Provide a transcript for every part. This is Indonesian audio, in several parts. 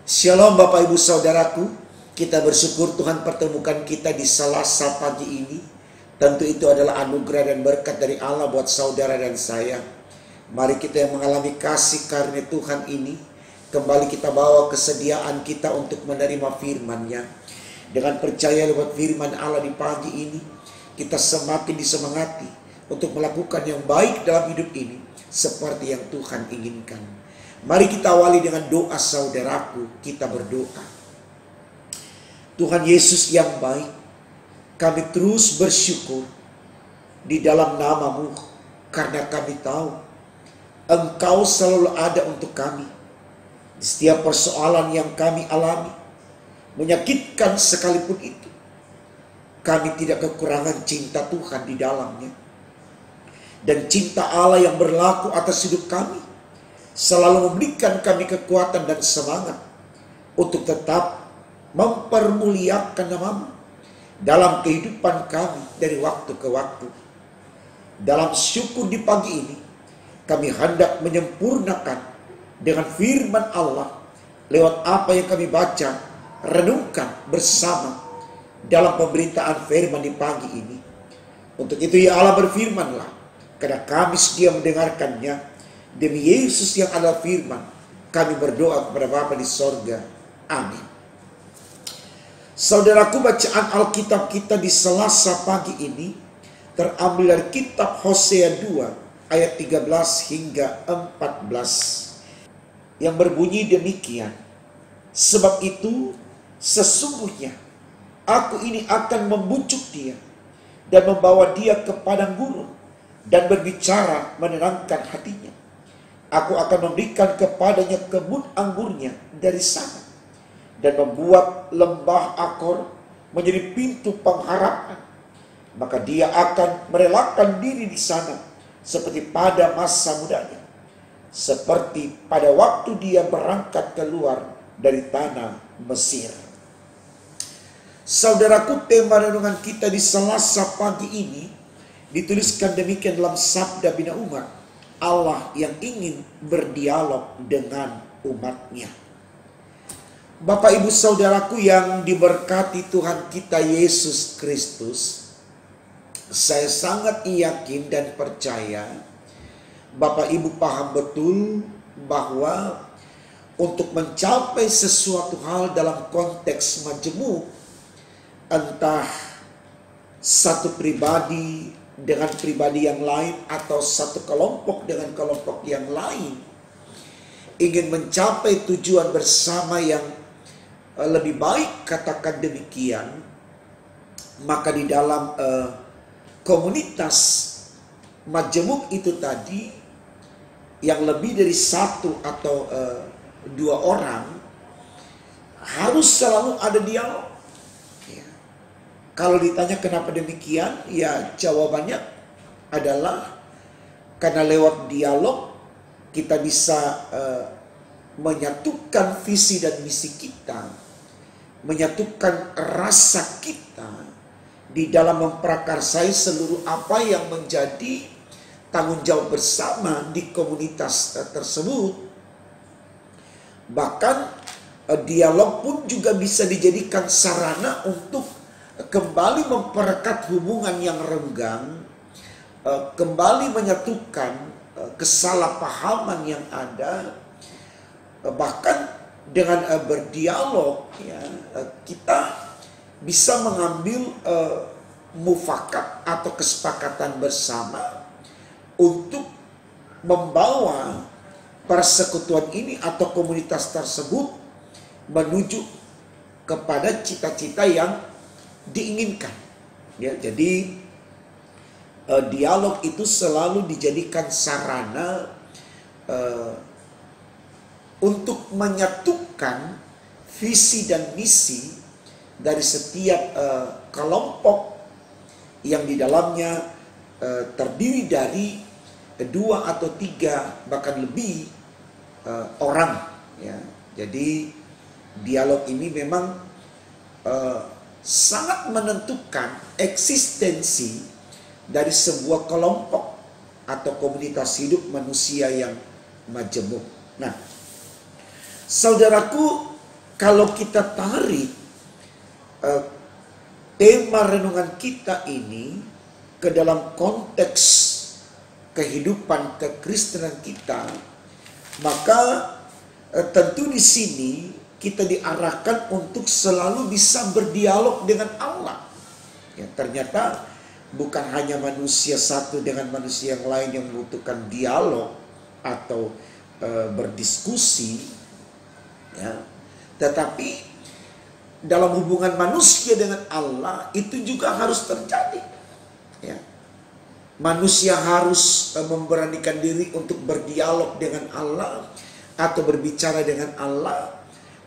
Shalom Bapak Ibu Saudaraku, kita bersyukur Tuhan pertemukan kita di Selasa pagi ini. Tentu itu adalah anugerah dan berkat dari Allah buat saudara dan saya. Mari kita yang mengalami kasih karunia Tuhan ini, kembali kita bawa kesediaan kita untuk menerima firman-Nya. Dengan percaya lewat firman Allah di pagi ini, kita semakin disemangati untuk melakukan yang baik dalam hidup ini, seperti yang Tuhan inginkan. Mari kita awali dengan doa saudaraku, kita berdoa. Tuhan Yesus yang baik, kami terus bersyukur di dalam nama-Mu, karena kami tahu Engkau selalu ada untuk kami. Di setiap persoalan yang kami alami, menyakitkan sekalipun itu, kami tidak kekurangan cinta Tuhan di dalamnya. Dan cinta Allah yang berlaku atas hidup kami selalu memberikan kami kekuatan dan semangat untuk tetap mempermuliakan nama-Mu dalam kehidupan kami dari waktu ke waktu. Dalam syukur di pagi ini, kami hendak menyempurnakan dengan firman Allah lewat apa yang kami baca, renungkan bersama dalam pemberitaan firman di pagi ini. Untuk itu ya Allah, berfirmanlah, karena kami sedia mendengarkannya. Demi Yesus yang adalah firman, kami berdoa kepada Bapa di sorga. Amin. Saudaraku, bacaan Alkitab kita di Selasa pagi ini terambil dari kitab Hosea 2 ayat 13 hingga 14 yang berbunyi demikian. Sebab itu sesungguhnya aku ini akan membujuk dia dan membawa dia ke padang gurun dan berbicara menenangkan hatinya. Aku akan memberikan kepadanya kebun anggurnya dari sana dan membuat lembah Akor menjadi pintu pengharapan. Maka dia akan merelakan diri di sana seperti pada masa mudanya, seperti pada waktu dia berangkat keluar dari tanah Mesir. Saudaraku, tema renungan kita di Selasa pagi ini dituliskan demikian dalam Sabda Bina Umat, Allah yang ingin berdialog dengan umatnya. Bapak Ibu Saudaraku yang diberkati Tuhan kita Yesus Kristus, saya sangat yakin dan percaya Bapak Ibu paham betul bahwa untuk mencapai sesuatu hal dalam konteks majemuk, entah satu pribadi dengan pribadi yang lain atau satu kelompok dengan kelompok yang lain, ingin mencapai tujuan bersama yang lebih baik, katakan demikian, maka di dalam komunitas majemuk itu tadi, yang lebih dari satu atau dua orang harus selalu ada dialog. Kalau ditanya kenapa demikian, ya jawabannya adalah karena lewat dialog kita bisa menyatukan visi dan misi kita, menyatukan rasa kita di dalam memprakarsai seluruh apa yang menjadi tanggung jawab bersama di komunitas tersebut. Bahkan dialog pun juga bisa dijadikan sarana untuk kembali memperekat hubungan yang renggang, kembali menyatukan kesalahpahaman yang ada. Bahkan dengan berdialog, ya, kita bisa mengambil mufakat atau kesepakatan bersama untuk membawa persekutuan ini atau komunitas tersebut menuju kepada cita-cita yang diinginkan. Ya, jadi dialog itu selalu dijadikan sarana untuk menyatukan visi dan misi dari setiap kelompok yang di dalamnya terdiri dari dua atau tiga bahkan lebih orang. Ya, jadi dialog ini memang sangat menentukan eksistensi dari sebuah kelompok atau komunitas hidup manusia yang majemuk. Nah, saudaraku, kalau kita tarik tema renungan kita ini ke dalam konteks kehidupan kekristenan kita, maka tentu di sini kita diarahkan untuk selalu bisa berdialog dengan Allah. Ya, ternyata bukan hanya manusia satu dengan manusia yang lain yang membutuhkan dialog atau berdiskusi, ya, tetapi dalam hubungan manusia dengan Allah itu juga harus terjadi. Ya. Manusia harus memberanikan diri untuk berdialog dengan Allah atau berbicara dengan Allah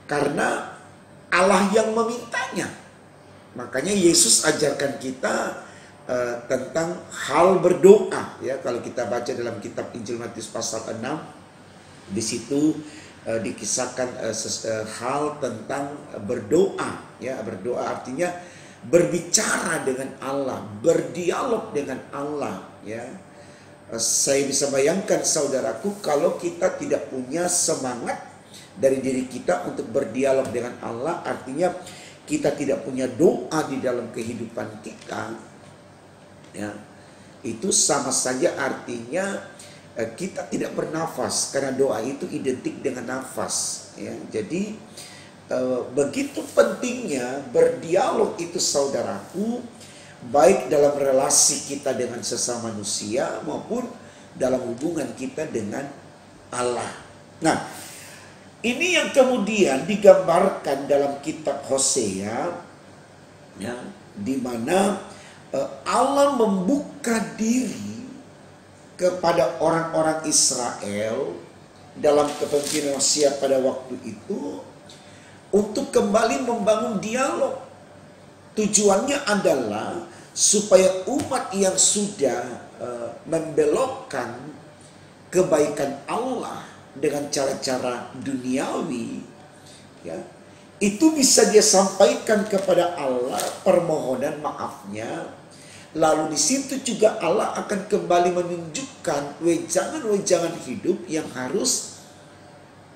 karena Allah yang memintanya. Makanya Yesus ajarkan kita tentang hal berdoa. Ya, kalau kita baca dalam kitab Injil Matius pasal 6, di situ dikisahkan hal tentang berdoa. Ya, berdoa artinya berbicara dengan Allah, berdialog dengan Allah. Ya, saya bisa bayangkan saudaraku, kalau kita tidak punya semangat dari diri kita untuk berdialog dengan Allah, artinya kita tidak punya doa di dalam kehidupan kita, ya, itu sama saja artinya kita tidak bernafas, karena doa itu identik dengan nafas. Ya. Jadi begitu pentingnya berdialog itu saudaraku, baik dalam relasi kita dengan sesama manusia maupun dalam hubungan kita dengan Allah. Nah, ini yang kemudian digambarkan dalam kitab Hosea, ya, di mana Allah membuka diri kepada orang-orang Israel dalam kepemimpinan Hosea pada waktu itu untuk kembali membangun dialog. Tujuannya adalah supaya umat yang sudah membelokkan kebaikan Allah dengan cara-cara duniawi, ya, itu bisa dia sampaikan kepada Allah permohonan maafnya. Lalu di situ juga Allah akan kembali menunjukkan wejangan-wejangan hidup yang harus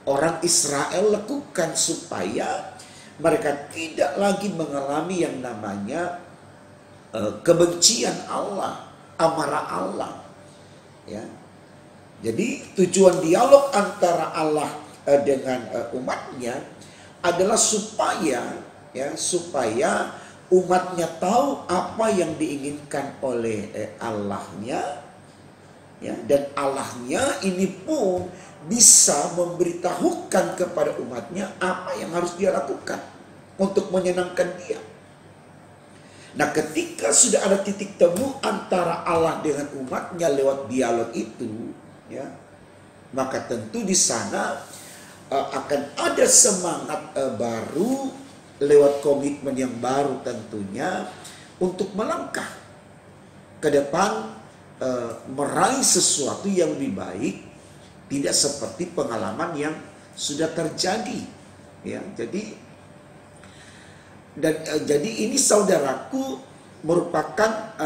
orang Israel lakukan supaya mereka tidak lagi mengalami yang namanya kebencian Allah, amarah Allah. Ya. Jadi tujuan dialog antara Allah dengan umatnya adalah supaya umatnya tahu apa yang diinginkan oleh Allahnya, ya, dan Allahnya ini pun bisa memberitahukan kepada umatnya apa yang harus dia lakukan untuk menyenangkan dia. Nah, ketika sudah ada titik temu antara Allah dengan umatnya lewat dialog itu, ya, maka tentu di sana akan ada semangat baru lewat komitmen yang baru tentunya untuk melangkah ke depan, meraih sesuatu yang lebih baik, tidak seperti pengalaman yang sudah terjadi. Ya, jadi ini saudaraku merupakan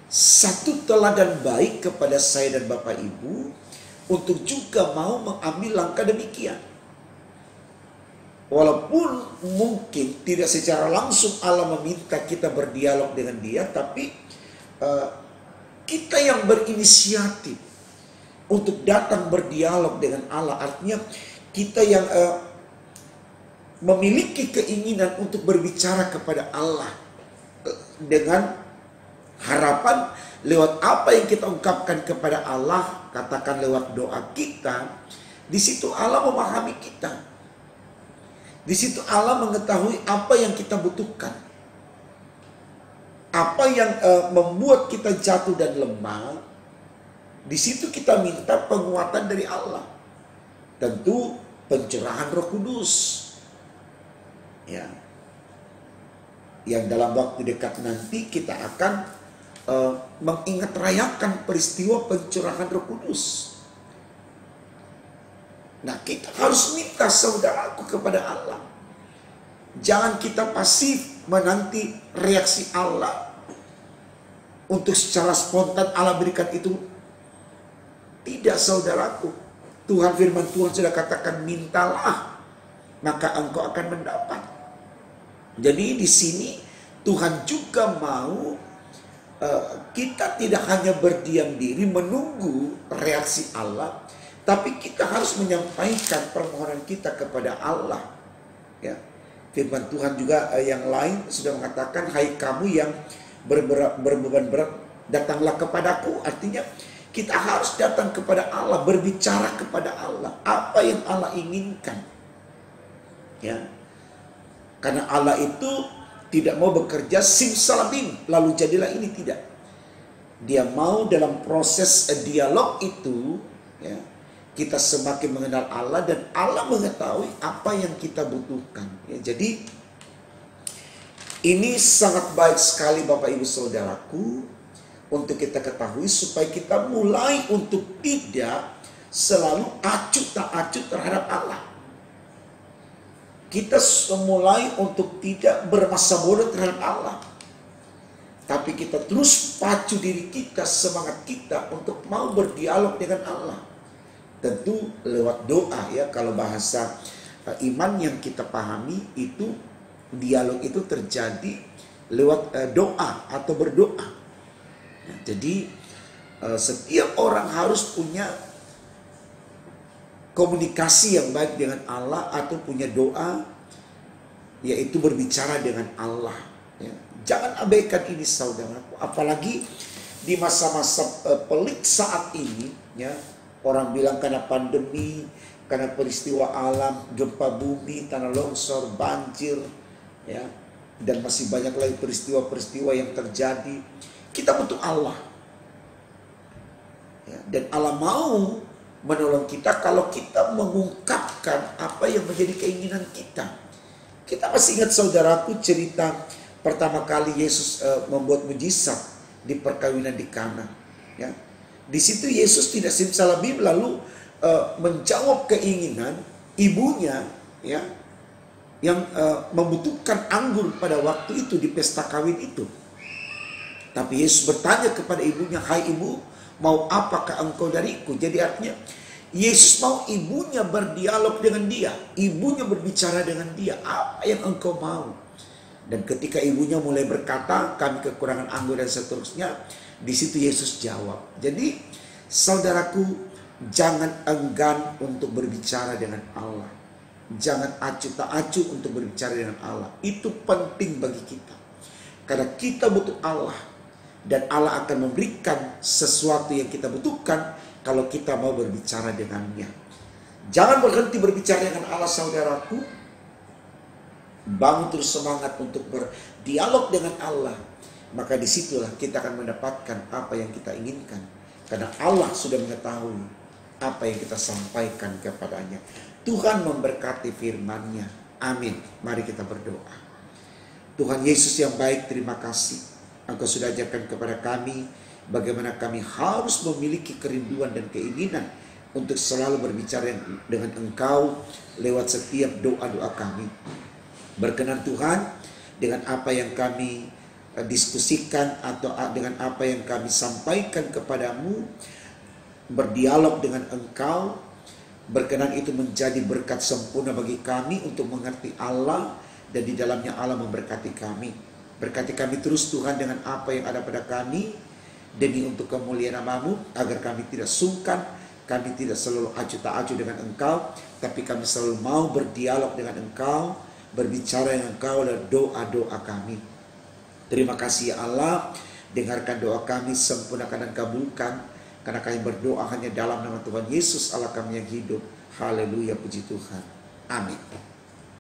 satu teladan baik kepada saya dan Bapak Ibu untuk juga mau mengambil langkah demikian. Walaupun mungkin tidak secara langsung Allah meminta kita berdialog dengan dia, tapi kita yang berinisiatif untuk datang berdialog dengan Allah. Artinya kita yang memiliki keinginan untuk berbicara kepada Allah dengan harapan lewat apa yang kita ungkapkan kepada Allah, katakan lewat doa kita, di situ Allah memahami kita. Di situ Allah mengetahui apa yang kita butuhkan. Apa yang membuat kita jatuh dan lemah, di situ kita minta penguatan dari Allah. Tentu pencurahan Roh Kudus. Ya. Yang dalam waktu dekat nanti kita akan mengingat rayakan peristiwa pencurahan Roh Kudus. Nah, kita harus minta saudaraku kepada Allah. Jangan kita pasif menanti reaksi Allah untuk secara spontan Allah berikan itu. Tidak saudaraku. Firman Tuhan sudah katakan mintalah maka engkau akan mendapat. Jadi di sini Tuhan juga mau kita tidak hanya berdiam diri menunggu reaksi Allah, tapi kita harus menyampaikan permohonan kita kepada Allah. Ya. Firman Tuhan juga yang lain sudah mengatakan, hai kamu yang berbeban berat, datanglah kepadaku. Artinya kita harus datang kepada Allah, berbicara kepada Allah apa yang Allah inginkan. Ya. Karena Allah itu tidak mau bekerja simsalabim lalu jadilah ini, tidak. Dia mau dalam proses dialog itu, ya, kita semakin mengenal Allah dan Allah mengetahui apa yang kita butuhkan. Ya, jadi ini sangat baik sekali Bapak Ibu Saudaraku untuk kita ketahui supaya kita mulai untuk tidak selalu acuh tak acuh terhadap Allah. Kita mulai untuk tidak bermasa bodoh terhadap Allah. Tapi kita terus pacu diri kita, semangat kita untuk mau berdialog dengan Allah. Tentu lewat doa, ya. Kalau bahasa iman yang kita pahami itu, dialog itu terjadi lewat doa atau berdoa. Nah, jadi setiap orang harus punya komunikasi yang baik dengan Allah atau punya doa, yaitu berbicara dengan Allah. Ya. Jangan abaikan ini saudaraku, apalagi di masa-masa pelik saat ini. Ya. Orang bilang karena pandemi, karena peristiwa alam, gempa bumi, tanah longsor, banjir, ya, dan masih banyak lagi peristiwa-peristiwa yang terjadi. Kita butuh Allah, ya, dan Allah mau menolong kita kalau kita mengungkapkan apa yang menjadi keinginan kita. Kita masih ingat saudaraku cerita pertama kali Yesus membuat mujizat di perkawinan di Kana. Ya. Di situ Yesus tidak simsalabim lalu menjawab keinginan ibunya, ya, yang membutuhkan anggur pada waktu itu di pesta kawin itu. Tapi Yesus bertanya kepada ibunya, hai ibu, mau apakah engkau dariku? Jadi artinya Yesus mau ibunya berdialog dengan dia, ibunya berbicara dengan dia, apa yang engkau mau? Dan ketika ibunya mulai berkata, kami kekurangan anggur dan seterusnya, di situ Yesus jawab. Jadi saudaraku, jangan enggan untuk berbicara dengan Allah. Jangan acuh tak acuh untuk berbicara dengan Allah. Itu penting bagi kita. Karena kita butuh Allah. Dan Allah akan memberikan sesuatu yang kita butuhkan kalau kita mau berbicara dengannya. Jangan berhenti berbicara dengan Allah saudaraku. Bangun terus semangat untuk berdialog dengan Allah. Maka disitulah kita akan mendapatkan apa yang kita inginkan. Karena Allah sudah mengetahui apa yang kita sampaikan kepadanya. Tuhan memberkati firman-Nya. Amin. Mari kita berdoa. Tuhan Yesus yang baik, terima kasih. Engkau sudah ajarkan kepada kami bagaimana kami harus memiliki kerinduan dan keinginan untuk selalu berbicara dengan Engkau lewat setiap doa-doa kami. Berkenan Tuhan, dengan apa yang kami diskusikan atau dengan apa yang kami sampaikan kepadamu, berdialog dengan Engkau, berkenan itu menjadi berkat sempurna bagi kami untuk mengerti Allah, dan di dalamnya Allah memberkati kami. Berkati kami terus Tuhan dengan apa yang ada pada kami, demi untuk kemuliaan nama-Mu, agar kami tidak sungkan, kami tidak selalu acuh tak acuh dengan Engkau, tapi kami selalu mau berdialog dengan Engkau, berbicara dengan Engkau dan doa-doa kami. Terima kasih ya Allah, dengarkan doa kami, sempurnakan dan kabulkan, karena kami berdoa hanya dalam nama Tuhan Yesus Allah kami yang hidup. Haleluya, puji Tuhan. Amin.